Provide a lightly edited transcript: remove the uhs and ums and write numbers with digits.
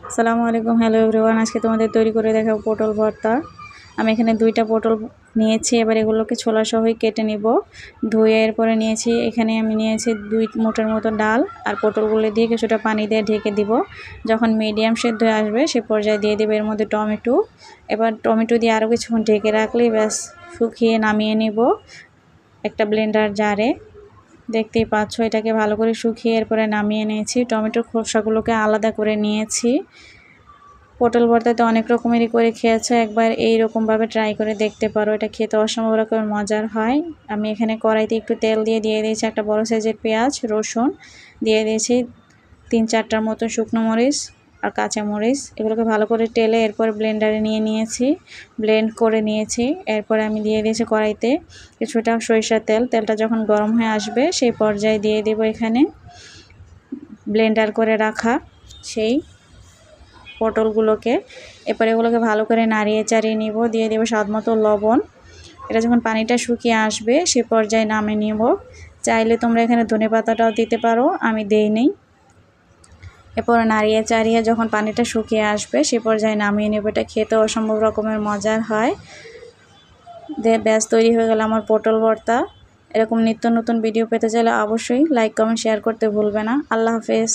আসসালামু আলাইকুম, hello everyone. আজকে তোমাদের তৈরি করে দেখাবো পটল ভর্তা। আমি এখানে 2টা পটল নিয়েছি। এবার এগুলোকে ছোলা সহই কেটে নিব। ধুয়ে এরপরে নিয়েছি, এখানে আমি নিয়েছি 2 মুঠের মতো ডাল আর পটলগুলো দিয়ে কিছুটা পানি দিয়ে ঢেকে দিব। যখন মিডিয়াম সেদ্ধ হয়ে আসবে সে পর্যায়ে দিয়ে দেব এর মধ্যে টমেটো। এবার টমেটো দিয়ে আরও কিছুক্ষণ ঢেকে রাখলেই ব্যাস শুকিয়ে নামিয়ে নিব একটা ব্লেন্ডার জারে। দেখতেই পাচ্ছ, এটাকে ভালো করে শুকিয়ে এরপরে নামিয়ে নিয়েছি। টমেটোর খোসাগুলোকে আলাদা করে নিয়েছি। পটল ভর্তাতে অনেক রকমেরই করে খেয়েছো, একবার এই রকমভাবে ট্রাই করে দেখতে পারো। এটা খেতে অসম্ভব রকমের মজার হয়। আমি এখানে কড়াইতে একটু তেল দিয়ে দিয়েছি একটা বড় সাইজের পেঁয়াজ, রসুন দিয়ে দিয়েছি 3-4টার মতো শুকনো মরিচ আর কাঁচা মরিচ। এগুলোকে ভালো করে টেলে এরপর ব্লেন্ডারে নিয়েছি, ব্লেন্ড করে নিয়েছি। এরপরে আমি দিয়ে দিয়েছি কড়াইতে কিছুটা সরিষার তেল। তেলটা যখন গরম হয়ে আসবে সেই পর্যায়ে দিয়ে দেব এখানে ব্লেন্ডার করে রাখা সেই পটলগুলোকে। এরপর এগুলোকে ভালো করে নাড়িয়ে চাড়িয়ে নিব। দিয়ে দেব স্বাদমতো লবণ। এটা যখন পানিটা শুকিয়ে আসবে সে পর্যায়ে নামিয়ে নিব। চাইলে তোমরা এখানে ধনেপাতাটাও দিতে পারো, আমি দেইনি। এরপর নাড়িয়ে চাড়িয়ে যখন পানিটা শুকিয়ে আসবে সে পর্যায়ে নামিয়ে নেব। এটা খেতে অসম্ভব রকমের মজার হয়। ব্যাস তৈরি হয়ে গেল আমার পটল ভর্তা। এরকম নিত্য নতুন ভিডিও পেতে চাইলে অবশ্যই লাইক কমেন্ট শেয়ার করতে ভুলবে না। আল্লাহ হাফেজ।